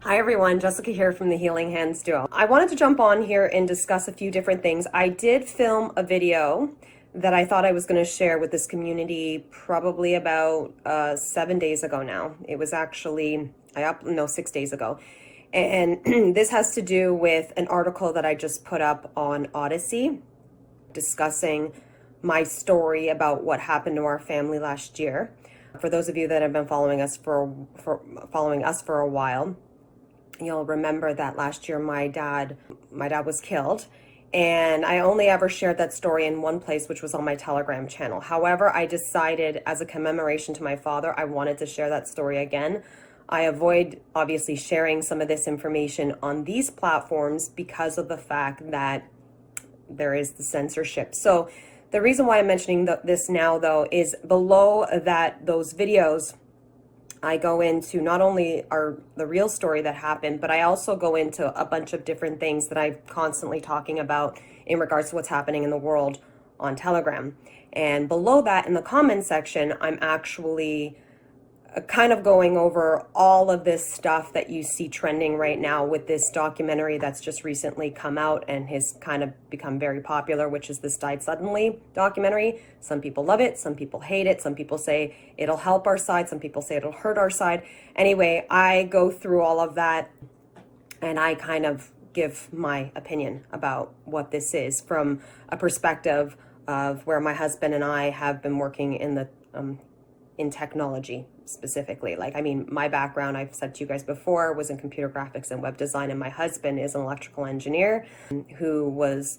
Hi everyone, Jessica here from the Healing Hands Duo. I wanted to jump on here and discuss a few different things. I did film a video that I thought I was going to share with this community probably about 7 days ago now. It was actually, 6 days ago. And this has to do with an article that I just put up on Odyssey discussing my story about what happened to our family last year. For those of you that have been following us for a while, you'll remember that last year my dad was killed, and I only ever shared that story in one place, which was on my Telegram channel. However, I decided as a commemoration to my father, I wanted to share that story again. I avoid obviously sharing some of this information on these platforms because of the fact that there is the censorship. So the reason why I'm mentioning this now though is below those videos I go into not only the real story that happened, but I also go into a bunch of different things that I'm constantly talking about in regards to what's happening in the world on Telegram. And below that in the comment section, I'm actually kind of going over all of this stuff that you see trending right now with this documentary that's just recently come out and has kind of become very popular, which is this Died Suddenly documentary. Some people love it, some people hate it, some people say it'll help our side, some people say it'll hurt our side. Anyway, I go through all of that and I kind of give my opinion about what this is from a perspective of where my husband and I have been working in technology specifically. My background, I've said to you guys before, was in computer graphics and web design, and my husband is an electrical engineer who was,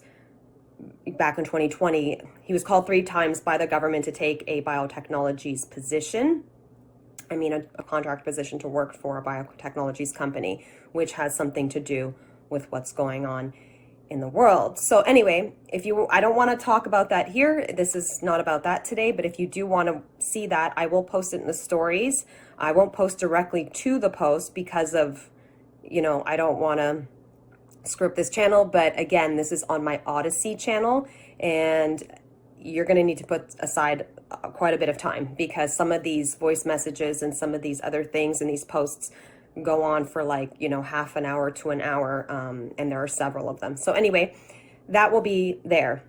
back in 2020, he was called 3 times by the government to take a biotechnologies position. A contract position to work for a biotechnologies company, which has something to do with what's going on in the world. So anyway, I don't want to talk about that here. This is not about that today, but if you do want to see that, I will post it in the stories. I won't post directly to the post because of, I don't want to script this channel. But again, this is on my Odyssey channel, and you're going to need to put aside quite a bit of time because some of these voice messages and some of these other things in these posts go on for half an hour to an hour, and there are several of them. So anyway, that will be there.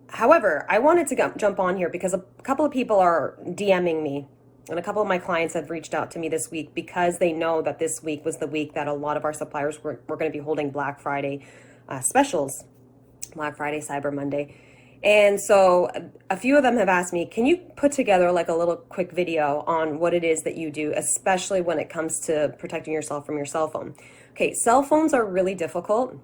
However, I wanted to jump on here because a couple of people are DMing me, and a couple of my clients have reached out to me this week because they know that this week was the week that a lot of our suppliers were going to be holding Black Friday specials, Black Friday, Cyber Monday. And so a few of them have asked me, can you put together a little quick video on what it is that you do, especially when it comes to protecting yourself from your cell phone? Okay, cell phones are really difficult.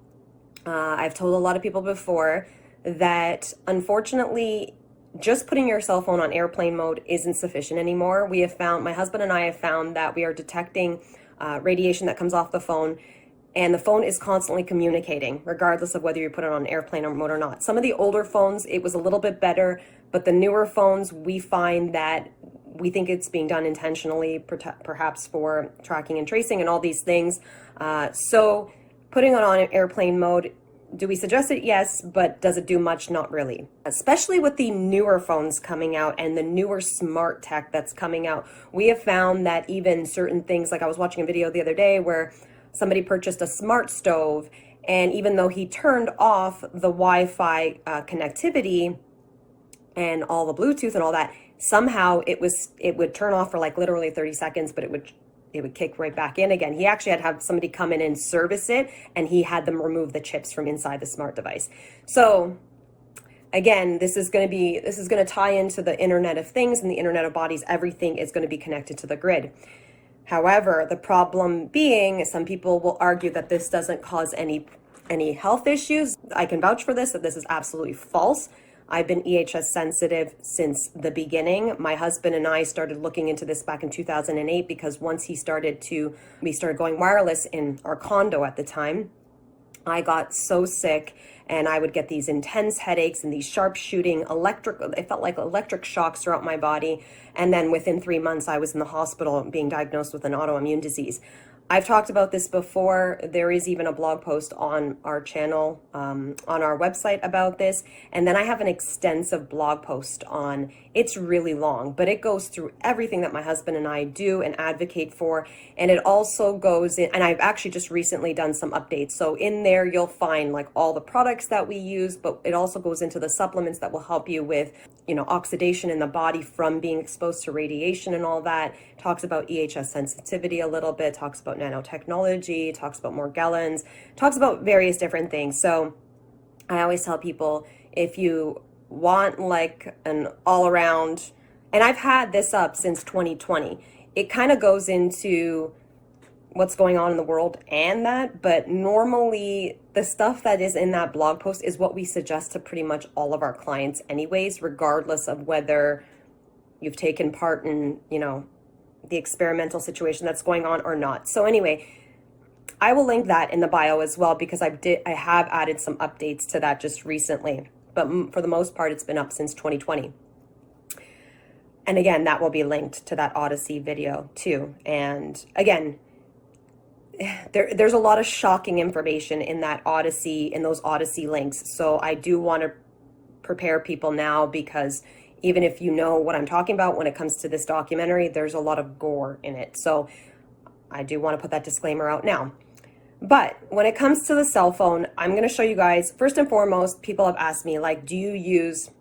I've told a lot of people before that unfortunately, just putting your cell phone on airplane mode isn't sufficient anymore. My husband and I have found that we are detecting radiation that comes off the phone, and the phone is constantly communicating, regardless of whether you put it on airplane mode or not. Some of the older phones, it was a little bit better, but the newer phones, we find that we think it's being done intentionally, perhaps for tracking and tracing and all these things. So putting it on airplane mode, do we suggest it? Yes, but does it do much? Not really. Especially with the newer phones coming out and the newer smart tech that's coming out, we have found that even certain things, like I was watching a video the other day where somebody purchased a smart stove, and even though he turned off the Wi-Fi connectivity and all the Bluetooth and all that, somehow it would turn off for literally 30 seconds, but it would kick right back in again. He actually had to have somebody come in and service it, and he had them remove the chips from inside the smart device. So again, this is going to tie into the Internet of Things and the Internet of Bodies. Everything is going to be connected to the grid. However, the problem being, some people will argue that this doesn't cause any health issues. I can vouch for this, that this is absolutely false. I've been EHS sensitive since the beginning. My husband and I started looking into this back in 2008 because once we started going wireless in our condo at the time, I got so sick and I would get these intense headaches and these sharp shooting it felt like electric shocks throughout my body. And then within 3 months, I was in the hospital being diagnosed with an autoimmune disease. I've talked about this before. There is even a blog post on our channel, on our website about this. And then I have an extensive blog post on, it's really long, but it goes through everything that my husband and I do and advocate for. And it also goes in, and I've actually just recently done some updates. So in there, you'll find like all the products that we use, but it also goes into the supplements that will help you with, you know, oxidation in the body from being exposed to radiation and all that. Talks about EHS sensitivity a little bit, talks about nanotechnology, talks about Morgellons, talks about various different things. So I always tell people, if you want like an all around, and I've had this up since 2020, it kind of goes into what's going on in the world and that, but normally the stuff that is in that blog post is what we suggest to pretty much all of our clients anyways, regardless of whether you've taken part in, you know, the experimental situation that's going on or not. So anyway, I will link that in the bio as well, because I have added some updates to that just recently, but for the most part, it's been up since 2020. And again, that will be linked to that Odyssey video too. And again, there's a lot of shocking information in that Odyssey, in those Odyssey links. So I do want to prepare people now, because even if you know what I'm talking about when it comes to this documentary, there's a lot of gore in it. So I do want to put that disclaimer out now. But when it comes to the cell phone, I'm going to show you guys, first and foremost, people have asked me, like, do you use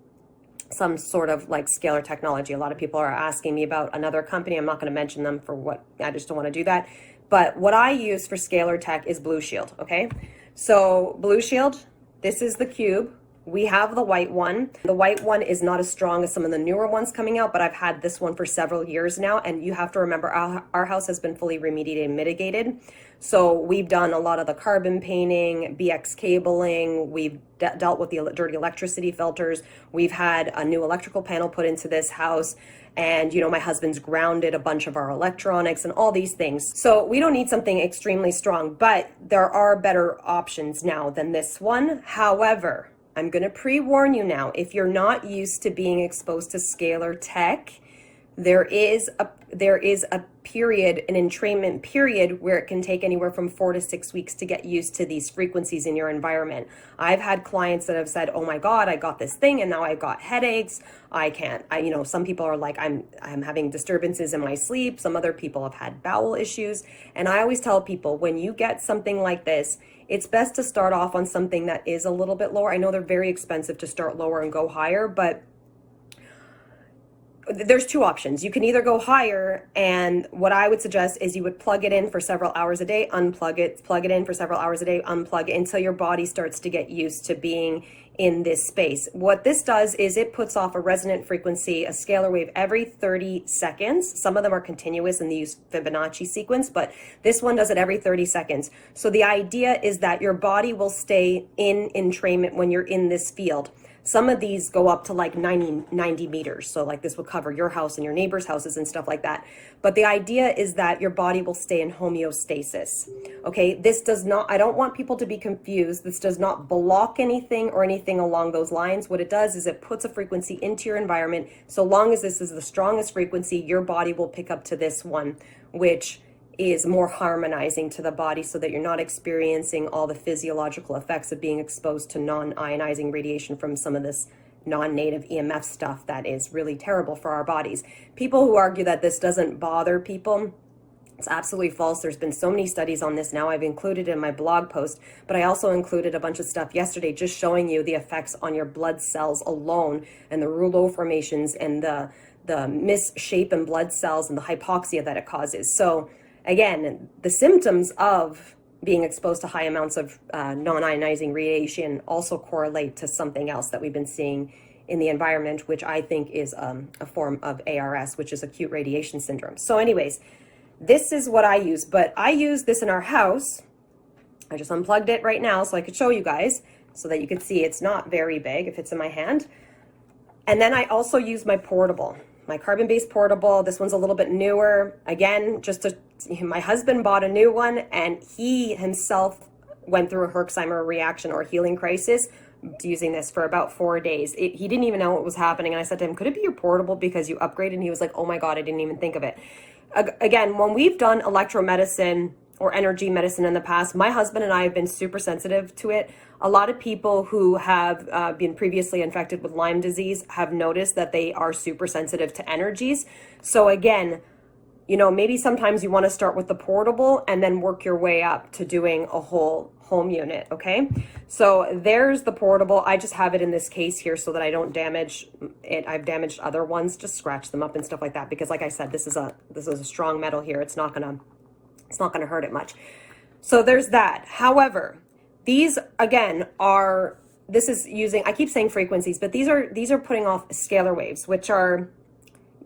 some sort of like scalar technology? A lot of people are asking me about another company. I'm not going to mention them for what, I just don't want to do that. But what I use for scalar tech is Blue Shield, okay? So Blue Shield, this is the cube. We have the white one. The white one is not as strong as some of the newer ones coming out, but I've had this one for several years now. And you have to remember, our house has been fully remediated and mitigated. So we've done a lot of the carbon painting, BX cabling. We've dealt with the dirty electricity filters. We've had a new electrical panel put into this house. And, you know, my husband's grounded a bunch of our electronics and all these things. So we don't need something extremely strong, but there are better options now than this one. However, I'm going to pre-warn you now, if you're not used to being exposed to scalar tech, there is a period, an entrainment period, where it can take anywhere from 4 to 6 weeks to get used to these frequencies in your environment. I've had clients that have said, oh my God, I got this thing and now I've got headaches. You know, some people are like, I'm having disturbances in my sleep. Some other people have had bowel issues. And I always tell people, when you get something like this, it's best to start off on something that is a little bit lower. I know they're very expensive to start lower and go higher, but there's two options. You can either go higher, and what I would suggest is you would plug it in for several hours a day, unplug it, plug it in for several hours a day, unplug it, until your body starts to get used to being in this space. What this does is it puts off a resonant frequency, a scalar wave, every 30 seconds. Some of them are continuous and they use Fibonacci sequence, but this one does it every 30 seconds. So the idea is that your body will stay in entrainment when you're in this field. Some of these go up to like 90 meters. So like this will cover your house and your neighbor's houses and stuff like that. But the idea is that your body will stay in homeostasis. Okay, this does not, I don't want people to be confused. This does not block anything or anything along those lines. What it does is it puts a frequency into your environment. So long as this is the strongest frequency, your body will pick up to this one, which is more harmonizing to the body, so that you're not experiencing all the physiological effects of being exposed to non-ionizing radiation from some of this non-native EMF stuff that is really terrible for our bodies. People who argue that this doesn't bother people, it's absolutely false. There's been so many studies on this now. I've included in my blog post, but I also included a bunch of stuff yesterday just showing you the effects on your blood cells alone, and the rouleau formations and the misshapen blood cells and the hypoxia that it causes. So again, the symptoms of being exposed to high amounts of non-ionizing radiation also correlate to something else that we've been seeing in the environment, which I think is a form of ARS, which is acute radiation syndrome. So anyways, this is what I use, but I use this in our house. I just unplugged it right now so I could show you guys so that you could see it's not very big if it's in my hand. And then I also use my portable. My carbon-based portable. This one's a little bit newer. Again, my husband bought a new one, and he himself went through a Herxheimer reaction or healing crisis using this for about 4 days. He didn't even know what was happening. And I said to him, could it be your portable because you upgraded? And he was like, oh my God, I didn't even think of it. Again, when we've done electromedicine or energy medicine in the past. My husband and I have been super sensitive to it. A lot of people who have been previously infected with Lyme disease have noticed that they are super sensitive to energies. So again, you know, maybe sometimes you want to start with the portable and then work your way up to doing a whole home unit, okay? So there's the portable. I just have it in this case here so that I don't damage it. I've damaged other ones, just scratch them up and stuff like that, because like I said, this is a strong metal here. It's not gonna hurt it much. So there's that. However, these again are, this is using, I keep saying frequencies, but these are putting off scalar waves, which are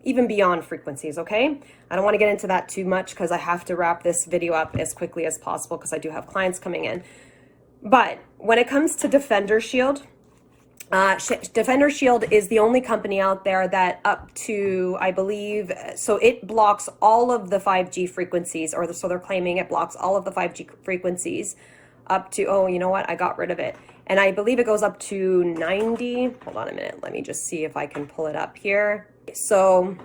even beyond frequencies, okay? I don't want to get into that too much because I have to wrap this video up as quickly as possible because I do have clients coming in. But when it comes to Defender Shield, Defender Shield is the only company out there that up to, I believe, so it blocks all of the 5G frequencies, or so they're claiming it blocks all of the 5G frequencies up to, oh, you know what? I got rid of it. And I believe it goes up to 90. Hold on a minute. Let me just see if I can pull it up here. So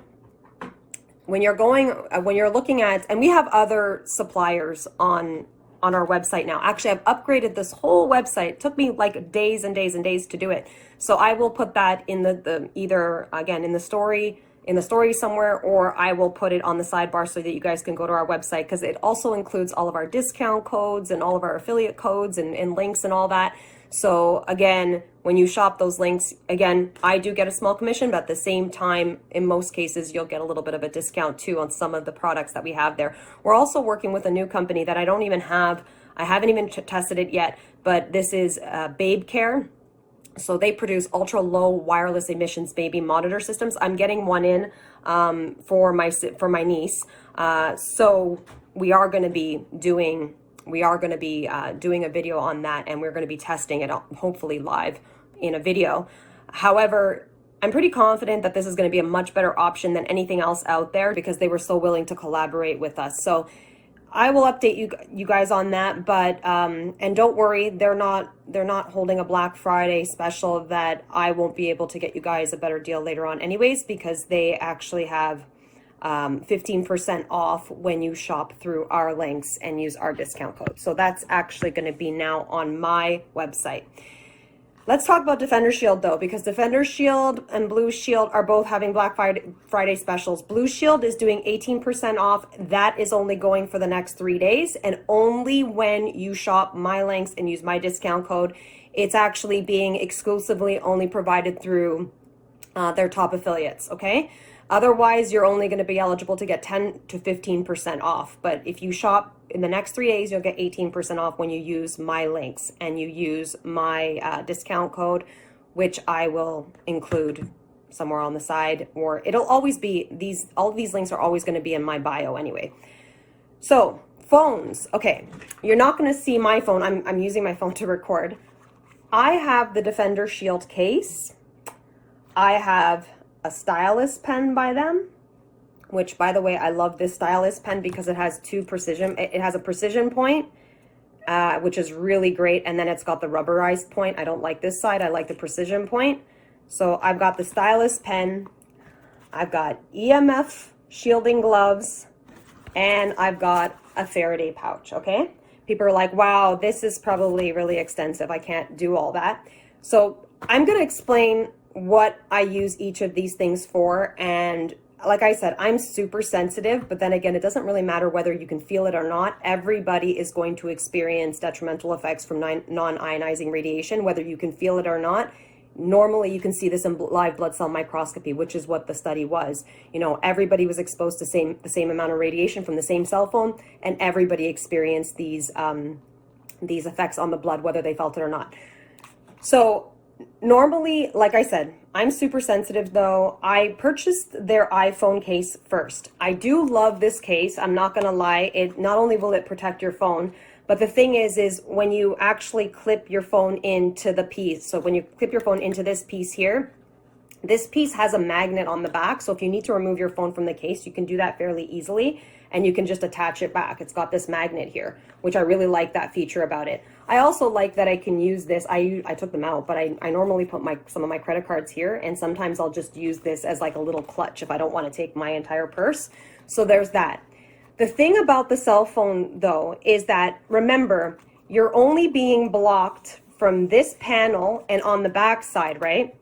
when you're looking at, and we have other suppliers on our website now. Actually, I've upgraded this whole website. It took me like days and days and days to do it. So I will put that in the either again in the story somewhere, or I will put it on the sidebar so that you guys can go to our website, because it also includes all of our discount codes and all of our affiliate codes and links and all that. So again, when you shop those links, again, I do get a small commission, but at the same time, in most cases, you'll get a little bit of a discount too on some of the products that we have there. We're also working with a new company that I haven't even tested it yet, but this is Babe Care. So they produce ultra low wireless emissions baby monitor systems. I'm getting one in for my niece. So we are going to be doing a video on that, and we're going to be testing it hopefully live in a video. However, I'm pretty confident that this is going to be a much better option than anything else out there because they were so willing to collaborate with us. So I will update you guys on that, but and don't worry, they're not holding a Black Friday special that I won't be able to get you guys a better deal later on anyways, because they actually have 15% off when you shop through our links and use our discount code. So that's actually going to be now on my website. Let's talk about Defender Shield though, because Defender Shield and Blue Shield are both having Black Friday specials. Blue Shield is doing 18% off. That is only going for the next 3 days, and only when you shop my links and use my discount code. It's actually being exclusively only provided through their top affiliates, okay? Otherwise, you're only going to be eligible to get 10 to 15% off. But if you shop in the next 3 days, you'll get 18% off when you use my links and you use my discount code, which I will include somewhere on the side, or it'll always be all of these links are always going to be in my bio anyway. So phones. Okay. You're not going to see my phone. I'm using my phone to record. I have the Defender Shield case. I have a stylus pen by them, which by the way, I love this stylus pen because it has it has a precision point, which is really great. And then it's got the rubberized point. I don't like this side. I like the precision point. So I've got the stylus pen. I've got EMF shielding gloves, and I've got a Faraday pouch. Okay. People are like, wow, this is probably really extensive. I can't do all that. So I'm going to explain what I use each of these things for. And like I said, I'm super sensitive, but then again, it doesn't really matter whether you can feel it or not. Everybody is going to experience detrimental effects from non-ionizing radiation, whether you can feel it or not. Normally, you can see this in live blood cell microscopy, which is what the study was. You know, everybody was exposed to the same amount of radiation from the same cell phone, and everybody experienced these effects on the blood, whether they felt it or not. So normally, like I said, I'm super sensitive though. I purchased their iPhone case first. I do love this case. I'm not going to lie. It not only will it protect your phone, but the thing is when you actually clip your phone into the piece. So when you clip your phone into this piece here, this piece has a magnet on the back. So if you need to remove your phone from the case, you can do that fairly easily, and you can just attach it back. It's got this magnet here, which I really like that feature about it. I also like that I can use this. I took them out, but I normally put some of my credit cards here, and sometimes I'll just use this as like a little clutch if I don't want to take my entire purse. So there's that. The thing about the cell phone, though, is that, remember, you're only being blocked from this panel and on the back side, right?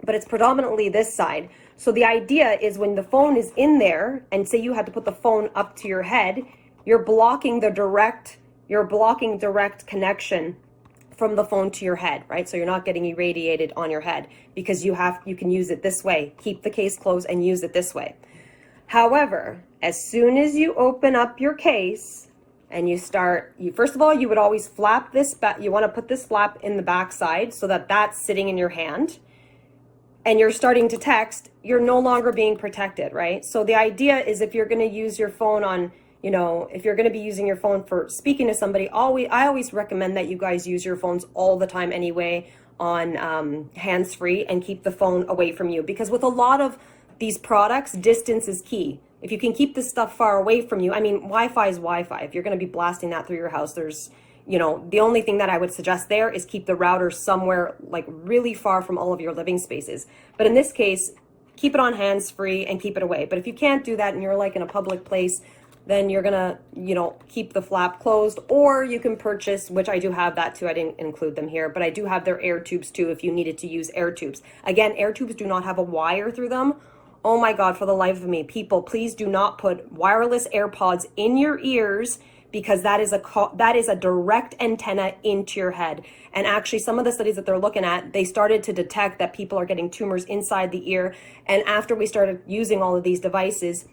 But it's predominantly this side. So the idea is when the phone is in there, and say you had to put the phone up to your head, you're blocking direct connection from the phone to your head, right? So you're not getting irradiated on your head because you can use it this way. Keep the case closed and use it this way. However, as soon as you open up your case and first of all, you would always flap this back. You want to put this flap in the back side so that that's sitting in your hand, and you're starting to text, you're no longer being protected, right? So the idea is if you're going to use your phone on, if you're going to be using your phone for speaking to somebody, I always recommend that you guys use your phones all the time anyway on hands-free, and keep the phone away from you, because with a lot of these products, distance is key. If you can keep this stuff far away from you, I mean, Wi-Fi is Wi-Fi. If you're going to be blasting that through your house, there's, the only thing that I would suggest there is keep the router somewhere like really far from all of your living spaces. But in this case, keep it on hands-free and keep it away. But if you can't do that and you're like in a public place, then you're gonna, keep the flap closed, or you can purchase, which I do have that too. I didn't include them here, but I do have their air tubes too if you needed to use air tubes. Again, air tubes do not have a wire through them. Oh my God, for the life of me, people, please do not put wireless AirPods in your ears, because that is a direct antenna into your head. And actually, some of the studies that they're looking at, they started to detect that people are getting tumors inside the ear. And after we started using all of these devices,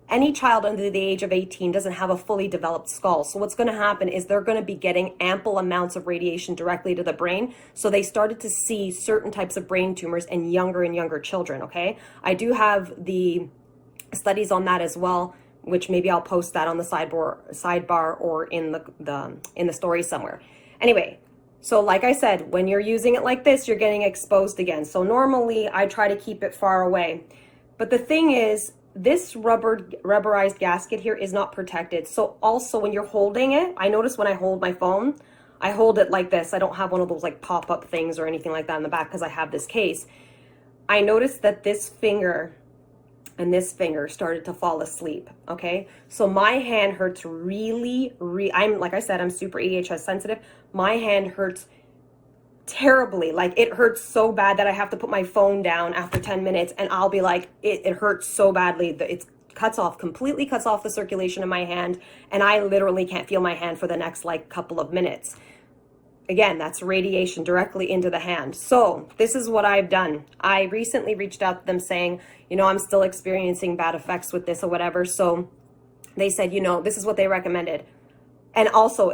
any child under the age of 18 doesn't have a fully developed skull. So what's going to happen is they're going to be getting ample amounts of radiation directly to the brain. So they started to see certain types of brain tumors in younger and younger children, okay? I do have the studies on that as well, which maybe I'll post that on the sidebar or in the story somewhere. Anyway, so like I said, when you're using it like this, you're getting exposed again. So normally I try to keep it far away. But the thing is, this rubberized gasket here is not protected. So also when you're holding it, I notice when I hold my phone, I hold it like this. I don't have one of those like pop-up things or anything like that in the back because I have this case. I noticed that this finger and this finger started to fall asleep, okay? So my hand hurts really, like I said, I'm super EHS sensitive. My hand hurts terribly. Like it hurts so bad that I have to put my phone down after 10 minutes and I'll be like, it hurts so badly that it completely cuts off the circulation in my hand, and I literally can't feel my hand for the next like couple of minutes. Again, that's radiation directly into the hand. So this is what I've done. I recently reached out to them saying, I'm still experiencing bad effects with this or whatever. So they said, this is what they recommended. And also,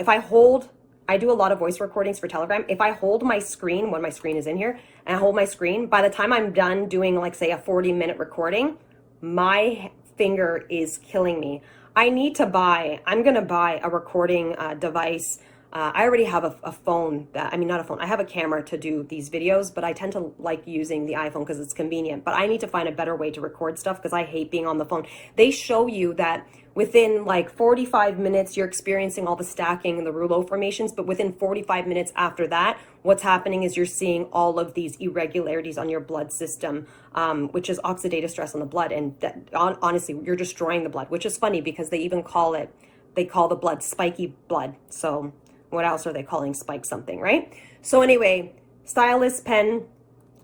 I do a lot of voice recordings for Telegram. If I hold my screen, when my screen is in here, and I hold my screen, by the time I'm done doing like say a 40-minute recording, my finger is killing me. I'm going to buy a recording device. I already have a phone I have a camera to do these videos, but I tend to like using the iPhone because it's convenient. But I need to find a better way to record stuff because I hate being on the phone. They show you that within like 45 minutes, you're experiencing all the stacking and the rouleau formations. But within 45 minutes after that, what's happening is you're seeing all of these irregularities on your blood system, which is oxidative stress on the blood. And honestly, you're destroying the blood, which is funny because they call the blood spiky blood. So what else are they calling spike something, right? So anyway, stylus pen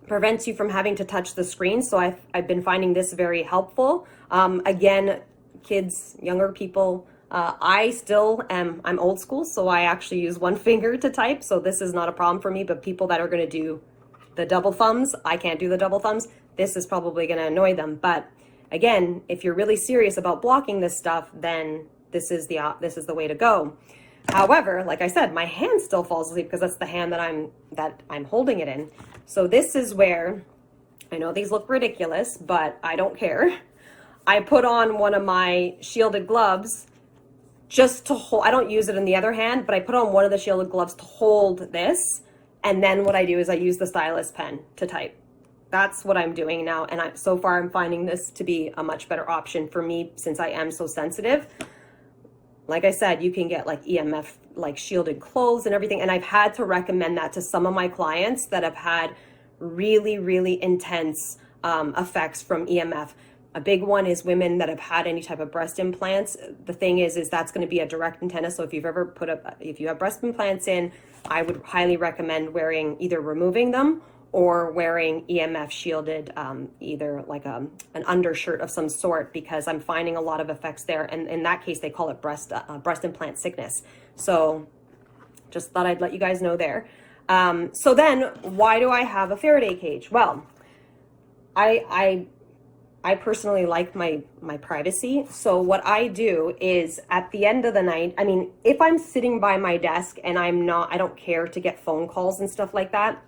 prevents you from having to touch the screen. So I've been finding this very helpful. Again, kids, younger people, I'm old school, so I actually use one finger to type. So this is not a problem for me, but people that are going to do the double thumbs, I can't do the double thumbs. This is probably going to annoy them. But again, if you're really serious about blocking this stuff, then this is the way to go. However, like I said, my hand still falls asleep because that's the hand that I'm holding it in. So this is where, I know these look ridiculous, but I don't care. I put on one of my shielded gloves just to hold. I don't use it in the other hand, but I put on one of the shielded gloves to hold this. And then what I do is I use the stylus pen to type. That's what I'm doing now. And so far I'm finding this to be a much better option for me since I am so sensitive. Like I said, you can get like EMF, like shielded clothes and everything. And I've had to recommend that to some of my clients that have had really, really intense effects from EMF. A big one is women that have had any type of breast implants. The thing is that's going to be a direct antenna. So if you've ever if you have breast implants in, I would highly recommend wearing, either removing them or wearing EMF shielded, either like an undershirt of some sort, because I'm finding a lot of effects there. And in that case, they call it breast implant sickness. So just thought I'd let you guys know there. So then why do I have a Faraday cage? Well, I personally like my privacy. So what I do is at the end of the night, I mean, if I'm sitting by my desk and I don't care to get phone calls and stuff like that,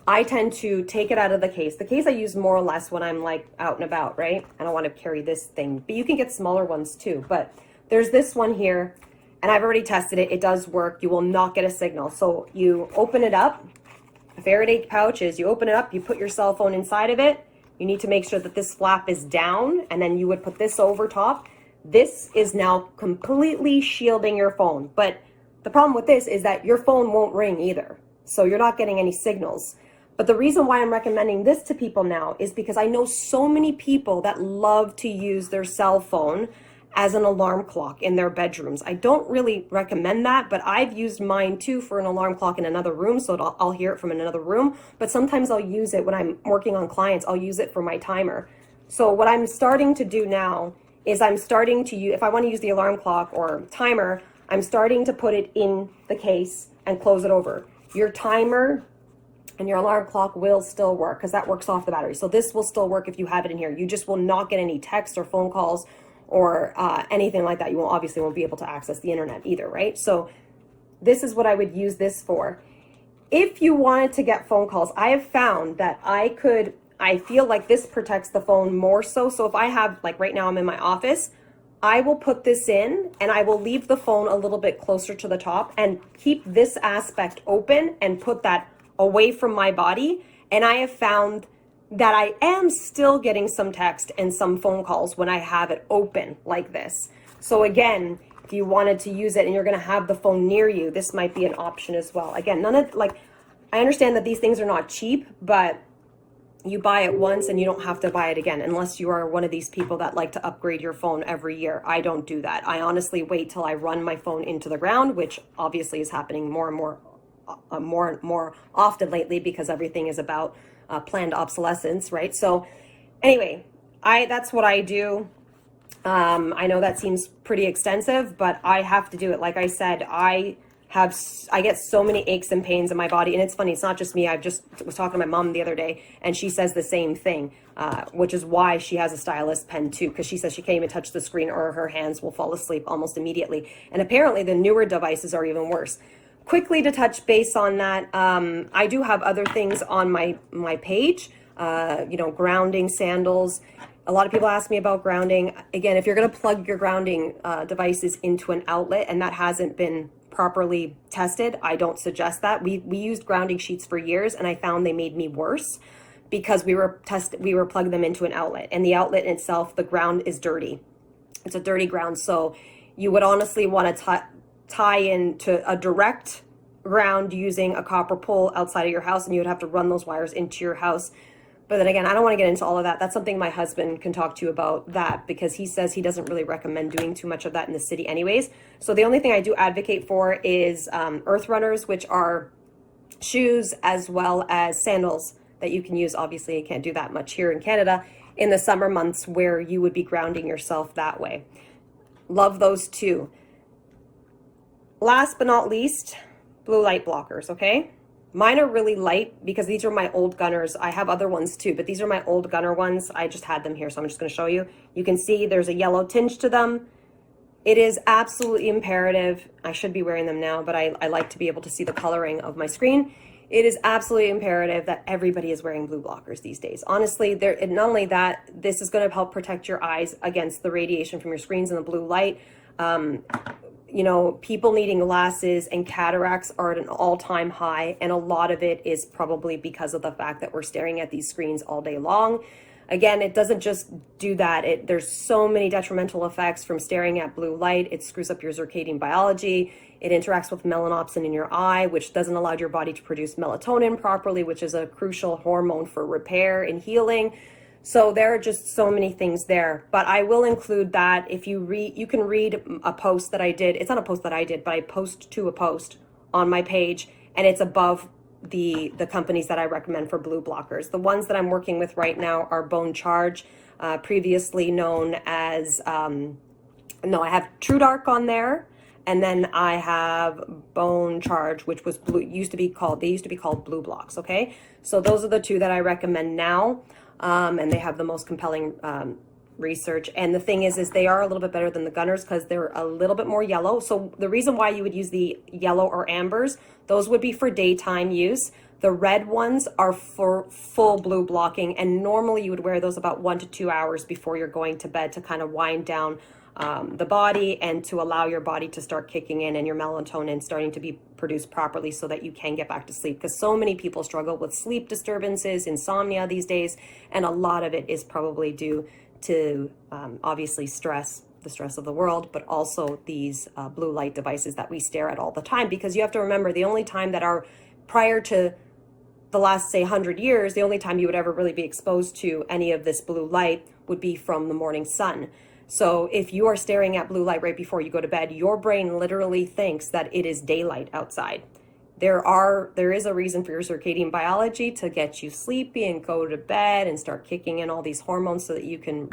I tend to take it out of the case. The case I use more or less when I'm like out and about, right? I don't want to carry this thing, but you can get smaller ones too. But there's this one here, and I've already tested it. It does work. You will not get a signal. So you open it up. A Faraday pouch is, you open it up, you put your cell phone inside of it. You need to make sure that this flap is down, and then you would put this over top. This is now completely shielding your phone. But the problem with this is that your phone won't ring either. So you're not getting any signals. But the reason why I'm recommending this to people now is because I know so many people that love to use their cell phone as an alarm clock in their bedrooms. I don't really recommend that, but I've used mine too for an alarm clock in another room, so I'll hear it from another room. But sometimes I'll use it when I'm working on clients, I'll use it for my timer. So what I'm starting to do now is I'm starting to use, if I want to use the alarm clock or timer, I'm starting to put it in the case and close it over. Your timer and your alarm clock will still work because that works off the battery. So this will still work if you have it in here. You just will not get any text or phone calls or anything like that. You obviously won't be able to access the internet either, right? So this is what I would use this for. If you wanted to get phone calls, I have found that I feel like this protects the phone more so. So if I have, like right now I'm in my office, I will put this in and I will leave the phone a little bit closer to the top and keep this aspect open and put that away from my body. And I have found that I am still getting some text and some phone calls when I have it open like this. So again, if you wanted to use it and you're going to have the phone near you, this might be an option as well. Again, I understand that these things are not cheap, but you buy it once and you don't have to buy it again unless you are one of these people that like to upgrade your phone every year. I don't do that. I honestly wait till I run my phone into the ground, which obviously is happening more and more often lately because everything is about planned obsolescence, right? So anyway, that's what I do. I know that seems pretty extensive, but I have to do it. Like I said, I get so many aches and pains in my body. And it's funny, it's not just me. I just was talking to my mom the other day and she says the same thing, which is why she has a stylus pen too, because she says she can't even touch the screen or her hands will fall asleep almost immediately. And apparently the newer devices are even worse. Quickly to touch base on that, I do have other things on my page, grounding sandals. A lot of people ask me about grounding. Again, if you're going to plug your grounding devices into an outlet and that hasn't been properly tested, I don't suggest that. We used grounding sheets for years and I found they made me worse because we were plugging them into an outlet, and the outlet in itself, the ground is dirty. It's a dirty ground. So you would honestly want to tie into a direct ground using a copper pole outside of your house, and you would have to run those wires into your house. But then again, I don't want to get into all of that. That's something my husband can talk to you about that, because he says he doesn't really recommend doing too much of that in the city anyways. So the only thing I do advocate for is earth runners, which are shoes as well as sandals that you can use. Obviously, you can't do that much here in Canada in the summer months where you would be grounding yourself that way. Love those too. Last but not least, blue light blockers, okay? Mine are really light because these are my old Gunners. I have other ones too, but these are my old Gunner ones. I just had them here, so I'm just going to show you. You can see there's a yellow tinge to them. It is absolutely imperative. I should be wearing them now, but I like to be able to see the coloring of my screen. It is absolutely imperative that everybody is wearing blue blockers these days. Honestly, not only that, this is going to help protect your eyes against the radiation from your screens and the blue light. People needing glasses and cataracts are at an all-time high, and a lot of it is probably because of the fact that we're staring at these screens all day long. Again, it doesn't just do that. There's so many detrimental effects from staring at blue light. It screws up your circadian biology. It interacts with melanopsin in your eye, which doesn't allow your body to produce melatonin properly, which is a crucial hormone for repair and healing. So there are just so many things there, but I will include that. If you read, you can read a post that I did. It's not a post that I did, but I post to a post on my page, and it's above the companies that I recommend for blue blockers. The ones that I'm working with right now are Bone Charge, previously known as, no, I have True Dark on there. And then I have Bone Charge, which was blue, they used to be called blue blocks, okay? So those are the two that I recommend now. And they have the most compelling research. And the thing is they are a little bit better than the Gunners because they're a little bit more yellow. So the reason why you would use the yellow or ambers, those would be for daytime use. The red ones are for full blue blocking. And normally you would wear those about 1 to 2 hours before you're going to bed to kind of wind down the body and to allow your body to start kicking in and your melatonin starting to be produced properly so that you can get back to sleep. Because so many people struggle with sleep disturbances, insomnia these days, and a lot of it is probably due to obviously stress, the stress of the world, but also these blue light devices that we stare at all the time. Because you have to remember, the only time that are prior to the last, say, 100 years, the only time you would ever really be exposed to any of this blue light would be from the morning sun. So if you are staring at blue light right before you go to bed, your brain literally thinks that it is daylight outside. There is a reason for your circadian biology to get you sleepy and go to bed and start kicking in all these hormones so that you can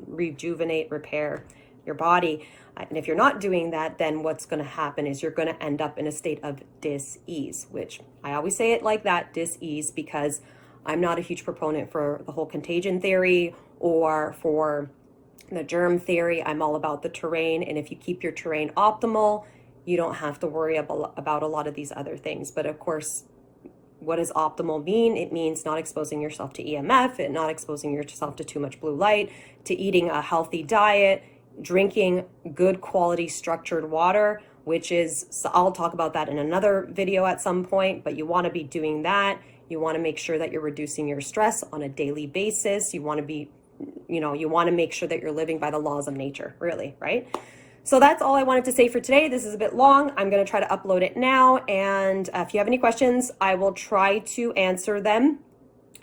rejuvenate, repair your body. And if you're not doing that, then what's going to happen is you're going to end up in a state of dis-ease, which I always say it like that, dis-ease, because I'm not a huge proponent for the whole contagion theory or for the germ theory. I'm all about the terrain, and if you keep your terrain optimal, you don't have to worry about a lot of these other things. But of course, what does optimal mean? It means not exposing yourself to EMF, and not exposing yourself to too much blue light, to eating a healthy diet, drinking good quality structured water, which is, so I'll talk about that in another video at some point, but you want to be doing that. You want to make sure that you're reducing your stress on a daily basis. You want to be, you want to make sure that you're living by the laws of nature, really, right? So that's all I wanted to say for today. This is a bit long. I'm going to try to upload it now. And if you have any questions, I will try to answer them.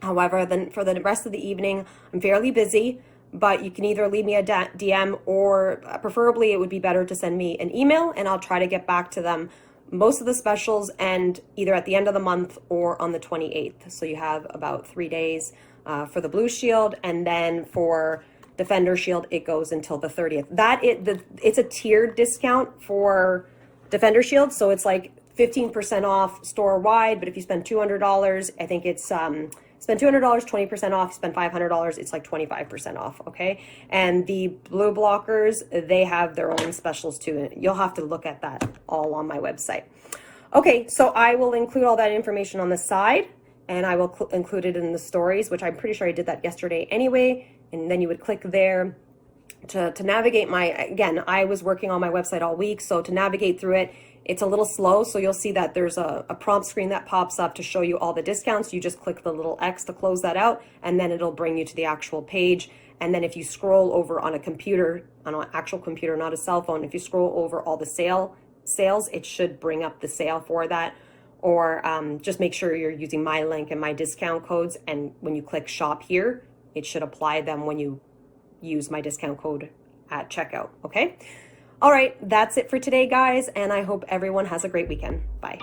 However, then for the rest of the evening, I'm fairly busy, but you can either leave me a DM or preferably it would be better to send me an email, and I'll try to get back to them. Most of the specials end either at the end of the month or on the 28th. So you have about 3 days for the Blue Shield, and then for Defender Shield, it goes until the 30th. It's a tiered discount for Defender Shield, so it's like 15% off store-wide, but if you spend $200, I think it's, spend $200, 20% off, spend $500, it's like 25% off, okay? And the blue blockers, they have their own specials too, and you'll have to look at that all on my website. Okay, so I will include all that information on the side, and I will include it in the stories, which I'm pretty sure I did that yesterday anyway. And then you would click there to navigate again, I was working on my website all week, so to navigate through it, it's a little slow. So you'll see that there's a prompt screen that pops up to show you all the discounts. You just click the little X to close that out, and then it'll bring you to the actual page. And then if you scroll over on a computer, on an actual computer, not a cell phone, if you scroll over all the sales, it should bring up the sale for that. Or just make sure you're using my link and my discount codes, and when you click shop here, it should apply them when you use my discount code at checkout, okay? All right, that's it for today, guys, and I hope everyone has a great weekend. Bye.